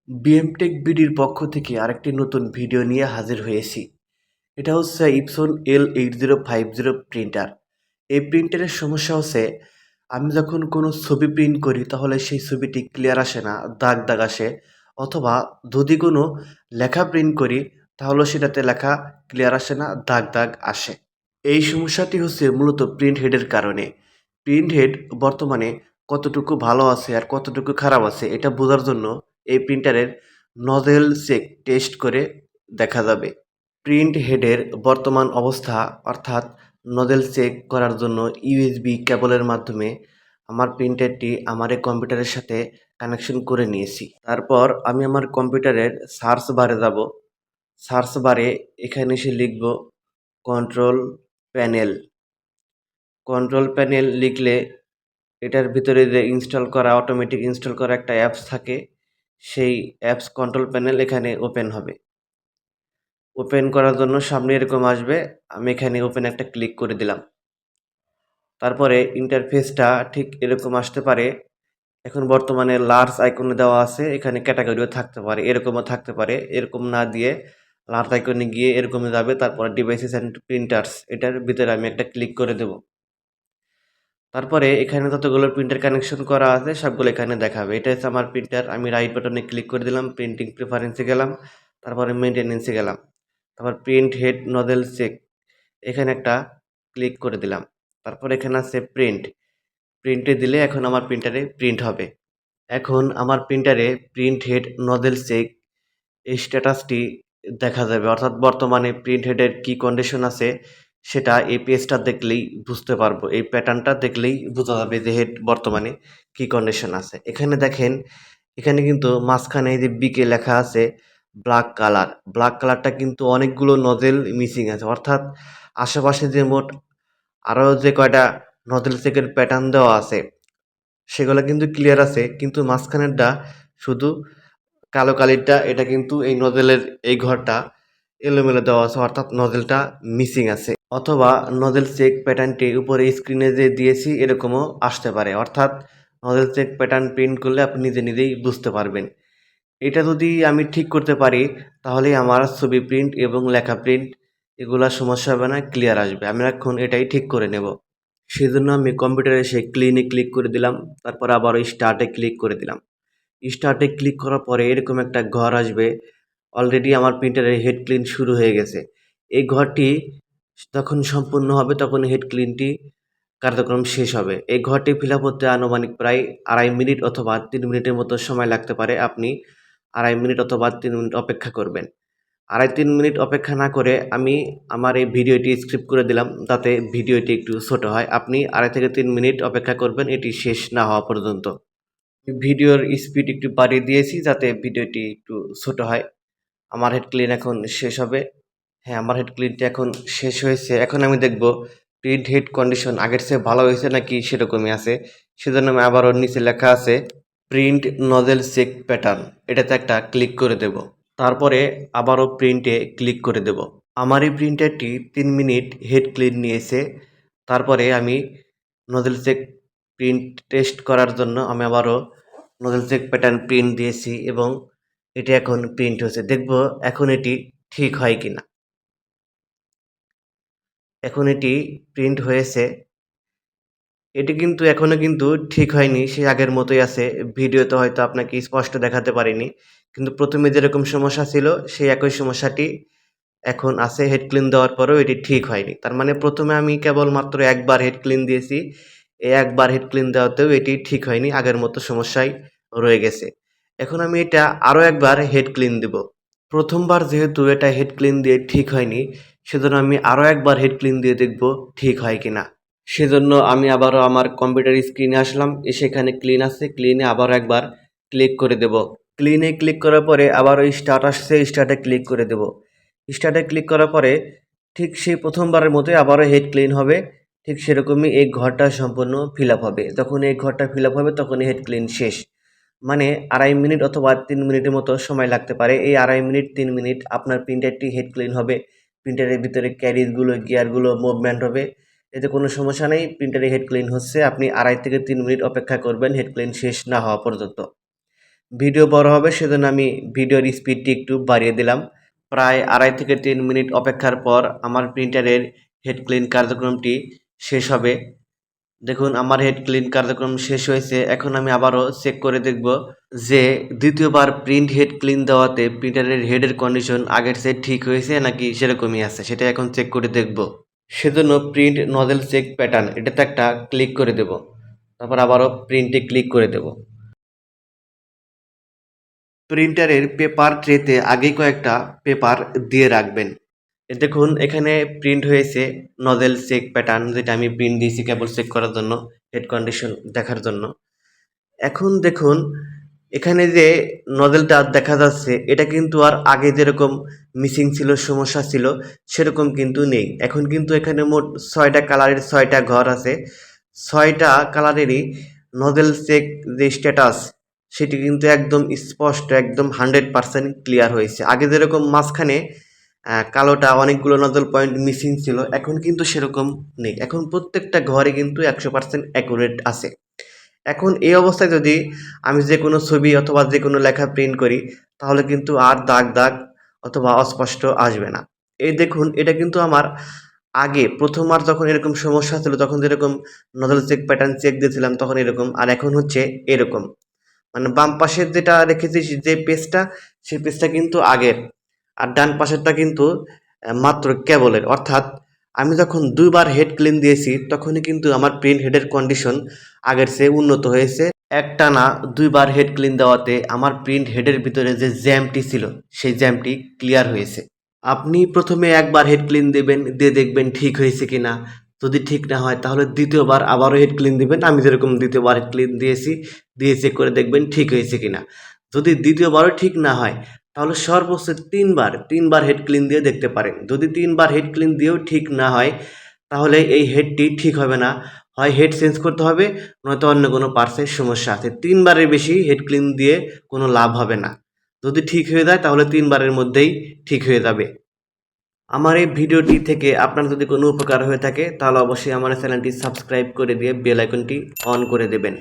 বিএমটেক বিডির পক্ষ থেকে আরেকটি নতুন ভিডিও নিয়ে হাজির হয়েছি। এটা হচ্ছে ইপসন L8050 প্রিন্টার। এই প্রিন্টারের সমস্যা হচ্ছে, আমি যখন কোনো ছবি প্রিন্ট করি তাহলে সেই ছবিটি ক্লিয়ার আসে না, দাগ দাগ আসে। অথবা যদি কোনো লেখা প্রিন্ট করি তাহলে সেটাতে লেখা ক্লিয়ার আসে না, দাগ দাগ আসে। এই সমস্যাটি হচ্ছে মূলত প্রিন্ট হেডের কারণে। প্রিন্ট হেড বর্তমানে কতটুকু ভালো আছে আর কতটুকু খারাপ আছে এটা বোঝার জন্য এই প্রিন্টারের নজেল চেক টেস্ট করে দেখা যাবে। প্রিন্ট হেডের বর্তমান অবস্থা অর্থাৎ নজেল চেক করার জন্য ইউএসবি কেবলের মাধ্যমে আমার প্রিন্টারটি আমার এই কম্পিউটারের সাথে কানেকশন করে নিয়েছি। তারপর আমি আমার কম্পিউটারের সার্চ বারে যাব। সার্চ বারে এখানে এসে লিখব কন্ট্রোল প্যানেল। কন্ট্রোল প্যানেল লিখলে এটার ভিতরে যে ইনস্টল করা অটোমেটিক ইনস্টল করা একটা অ্যাপস থাকে, সেই অ্যাপস কন্ট্রোল প্যানেল এখানে ওপেন হবে। ওপেন করার জন্য সামনে এরকম আসবে, আমি এখানে ওপেন একটা ক্লিক করে দিলাম। তারপরে ইন্টারফেসটা ঠিক এরকম আসতে পারে। এখন বর্তমানে লার্জ আইকনে দেওয়া আছে, এখানে ক্যাটাগরিও থাকতে পারে, এরকমও থাকতে পারে। এরকম না দিয়ে লার্জ আইকনে গিয়ে এরকমই যাবে, তারপরে ডিভাইসেস অ্যান্ড প্রিন্টার্স এটার ভিতরে আমি একটা ক্লিক করে দেব। তারপরে এখানে যতগুলো প্রিন্টার কানেকশন করা আছে সবগুলো এখানে দেখাবে। এটা হচ্ছে আমার প্রিন্টার। আমি রাইট বাটনে ক্লিক করে দিলাম, প্রিন্টিং প্রেফারেন্সে গেলাম, তারপরে মেইনটেনেন্সে গেলাম, তারপর প্রিন্ট হেড নজেল চেক এখানে একটা ক্লিক করে দিলাম। তারপর এখানে আছে প্রিন্ট। প্রিন্টে দিলে এখন আমার প্রিন্টারে প্রিন্ট হবে। এখন আমার প্রিন্টারে প্রিন্ট হেড নজেল চেক এই স্ট্যাটাসটি দেখা যাবে, অর্থাৎ বর্তমানে প্রিন্ট হেডের কী কন্ডিশন আছে সেটা এই পেজটা দেখলেই বুঝতে পারবো। এই প্যাটার্নটা দেখলেই বোঝা যাবে যে হেড বর্তমানে কী কন্ডিশন আছে। এখানে দেখেন, এখানে কিন্তু মাঝখানে এই যে বিকে লেখা আছে ব্ল্যাক কালার। ব্ল্যাক কালারটা কিন্তু অনেকগুলো নজেল মিসিং আছে, অর্থাৎ আশেপাশে যে মোট আরও যে কয়টা নজেল চেকের প্যাটার্ন দেওয়া আছে সেগুলো কিন্তু ক্লিয়ার আছে, কিন্তু মাঝখানেরটা শুধু কালো কালিটা, এটা কিন্তু এই নজেলের এই ঘরটা এলোমেলো দেওয়া আছে, অর্থাৎ নজেলটা মিসিং আছে। অথবা নজেল চেক প্যাটার্নটি উপরে স্ক্রিনে যে দিয়েছি এরকমও আসতে পারে, অর্থাৎ নজেল চেক প্যাটার্ন প্রিন্ট করলে আপনি নিজে নিজেই বুঝতে পারবেন। এটা যদি আমি ঠিক করতে পারি তাহলেই আমার ছবি প্রিন্ট এবং লেখা প্রিন্ট এগুলা সমস্যা হবে না, ক্লিয়ার আসবে। আমি এখন এটাই ঠিক করে নেব। সেজন্য আমি কম্পিউটারে এসে ক্লিনে ক্লিক করে দিলাম, তারপর আবার স্টার্টে ক্লিক করে দিলাম। স্টার্টে ক্লিক করার পরে এরকম একটা ঘর আসবে। অলরেডি আমার প্রিন্টারের হেড ক্লিন শুরু হয়ে গেছে। এই ঘরটি যখন সম্পূর্ণ হবে তখন হেড ক্লিনটি কার্যক্রম শেষ হবে। এই ঘরটি ফিল আপ হতে আনুমানিক প্রায় 2.5 মিনিট অথবা 3 মিনিটের মতো সময় লাগতে পারে। আপনি 2.5 মিনিট অথবা 3 মিনিট অপেক্ষা করবেন। 2.5-3 মিনিট অপেক্ষা না করে আমি আমার এই ভিডিওটি স্কিপ করে দিলাম, যাতে ভিডিওটি একটু ছোট হয়। আপনি 2.5 থেকে 3 মিনিট অপেক্ষা করবেন এটি শেষ না হওয়া পর্যন্ত। ভিডিওর স্পিড একটু বাড়িয়ে দিয়েছি যাতে ভিডিওটি একটু ছোট হয়। আমার হেড ক্লিন এখন শেষ হবে। হ্যাঁ, আমার হেড ক্লিনটা এখন শেষ হয়েছে। এখন আমি দেখব প্রিন্ট হেড কন্ডিশন আগের চেয়ে ভালো হয়েছে নাকি সেরকমই আছে। সেজন্য আমি আবারও নিচে লেখা আছে প্রিন্ট নজেল চেক প্যাটার্ন, এটাতে একটা ক্লিক করে দেব। তারপরে আবারও প্রিন্টে ক্লিক করে দেব। আমার এই প্রিন্টারটি 3 মিনিট হেড ক্লিন নিয়েছে। তারপরে আমি নজেল চেক প্রিন্ট টেস্ট করার জন্য আমি আবারও নজেল চেক প্যাটার্ন প্রিন্ট দিয়েছি এবং এটি এখন প্রিন্ট হচ্ছে। দেখব এখন এটি ঠিক হয় কিনা। এখন এটি প্রিন্ট হয়েছে। এটি কিন্তু এখনো কিন্তু ঠিক হয়নি, সে আগের মতোই আছে। ভিডিওতে হয়তো আপনাকে স্পষ্ট দেখাতে পারিনি, কিন্তু প্রথমে যেরকম সমস্যা ছিল সেই একই সমস্যাটি এখন আছে। হেড ক্লিন দেওয়ার পরেও এটি ঠিক হয়নি। তার মানে প্রথমে আমি কেবলমাত্র একবার হেড ক্লিন দিয়েছি, এই একবার হেড ক্লিন দেওয়াতেও এটি ঠিক হয়নি, আগের মতো সমস্যাই রয়ে গেছে। এখন আমি এটা আরও একবার হেড ক্লিন দেব। প্রথমবার যেহেতু এটা হেড ক্লিন দিয়ে ঠিক হয়নি, সেজন্য আমি আরও একবার হেড ক্লিন দিয়ে দেখব ঠিক হয় কিনা। সেজন্য আমি আবারও আমার কম্পিউটার স্ক্রিনে আসলাম, এসে এখানে ক্লিন আছে, ক্লিনে আবারও একবার ক্লিক করে দেব। ক্লিনে ক্লিক করার পরে আবারও স্টার্ট আসছে, স্টার্টে ক্লিক করে দেব। স্টার্টে ক্লিক করার পরে ঠিক সেই প্রথমবারের মতোই আবারও হেড ক্লিন হবে। ঠিক সেরকমই এই ঘরটা সম্পূর্ণ ফিল আপ হবে। যখন এই ঘরটা ফিল আপ হবে তখন হেড ক্লিন শেষ। মানে 2.5 মিনিট অথবা 3 মিনিটের মতো সময় লাগতে পারে। এই 2.5 মিনিট 3 মিনিট আপনার প্রিন্টারটি হেড ক্লিন হবে। প্রিন্টারের ভিতরে ক্যারিজগুলো গিয়ারগুলো মুভমেন্ট হবে। এতে কোনো সমস্যা নেই, প্রিন্টারে হেড ক্লিন হচ্ছে। আপনি 2.5 থেকে 3 মিনিট অপেক্ষা করবেন হেড ক্লিন শেষ না হওয়া পর্যন্ত। ভিডিও বড় হবে সেজন্য আমি ভিডিওর স্পিডটি একটু বাড়িয়ে দিলাম। প্রায় 2.5 থেকে 3 মিনিট অপেক্ষার পর আমার প্রিন্টারের হেড ক্লিন কার্যক্রমটি শেষ হবে। দেখুন আমার হেড ক্লিন কার্যক্রম শেষ হয়েছে। এখন আমি আবারও চেক করে দেখব যে দ্বিতীয়বার প্রিন্ট হেড ক্লিন দেওয়াতে প্রিন্টারের হেডের কন্ডিশন আগের চেয়ে ঠিক হয়েছে নাকি সেরকমই আছে, সেটা এখন চেক করে দেখব। সেজন্য প্রিন্ট নজেল চেক প্যাটার্ন এটাতে একটা ক্লিক করে দেব, তারপর আবারও প্রিন্টে ক্লিক করে দেব। প্রিন্টারের পেপার ট্রেতে আগেই কয়েকটা পেপার দিয়ে রাখবেন। দেখুন এখানে প্রিন্ট হয়েছে নজেল চেক প্যাটার্ন, যেটা আমি প্রিন্ট দিয়েছি কেবল চেক করার জন্য, হেড কন্ডিশন দেখার জন্য। এখন দেখুন এখানে যে নজেলটা দেখা যাচ্ছে এটা কিন্তু আর আগে যেরকম মিসিং ছিল, সমস্যা ছিল, সেরকম কিন্তু নেই। এখন কিন্তু এখানে মোট 6টা কালারের 6টা ঘর আছে। 6টা কালারেরই নজেল চেক যে স্ট্যাটাস সেটি কিন্তু একদম স্পষ্ট, একদম 100% ক্লিয়ার হয়েছে। আগে যেরকম মাঝখানে কালোটা অনেকগুলো নজল পয়েন্ট মিসিং ছিল, এখন কিন্তু সেরকম নেই। এখন প্রত্যেকটা ঘরে কিন্তু 100% অ্যাকুরেট আছে। এখন এই অবস্থায় যদি আমি যে কোনো ছবি অথবা যে কোনো লেখা প্রিন্ট করি তাহলে কিন্তু আর দাগ দাগ অথবা অস্পষ্ট আসবে না। এই দেখুন এটা কিন্তু আমার আগে প্রথমবার যখন এরকম সমস্যা ছিল তখন যেরকম নজল চেক প্যাটার্ন চেক দিয়েছিলাম তখন এরকম, আর এখন হচ্ছে এরকম। মানে বাম পাশের যেটা রেখেছি যে পেজটা, সেই পেজটা কিন্তু আগের, আর ডান পাশেরটা কিন্তু মাত্র কেবলের। অর্থাৎ আমি যখন 2বার হেড ক্লিন দিয়েছি তখনই কিন্তু আমার প্রিন্ট হেডের কন্ডিশন আগের চেয়ে উন্নত হয়েছে। একটানা 2বার হেড ক্লিন দেওয়াতে আমার প্রিন্ট হেডের ভিতরে যে জ্যামটি ছিল সেই জ্যামটি ক্লিয়ার হয়েছে। আপনি প্রথমে একবার হেড ক্লিন দেবেন, দিয়ে দেখবেন ঠিক হয়েছে কিনা। যদি ঠিক না হয় তাহলে দ্বিতীয়বার আবারও হেড ক্লিন দিবেন। আমি যেরকম দ্বিতীয়বার হেড ক্লিন দিয়েছি, দিয়ে চেক করে দেখবেন ঠিক হয়েছে কিনা। যদি দ্বিতীয়বারও ঠিক না হয় তাহলে সর্বোচ্চ 3বার হেড ক্লিন দিয়ে দেখতে পারেন। যদি 3বার হেড ক্লিন দিয়েও ঠিক না হয় তাহলে এই হেডটি ঠিক হবে না, হয় হেড চেঞ্জ করতে হবে নয়তো অন্য কোনো পার্টসের সমস্যা আছে। 3বারের বেশি হেড ক্লিন দিয়ে কোনো লাভ হবে না। যদি ঠিক হয়ে যায় তাহলে 3বারের মধ্যেই ঠিক হয়ে যাবে। আমার এই ভিডিওটি থেকে আপনার যদি কোনো উপকার হয়ে থাকে তাহলে অবশ্যই আমার চ্যানেলটি সাবস্ক্রাইব করে দিয়ে বেল আইকনটি অন করে দেবেন।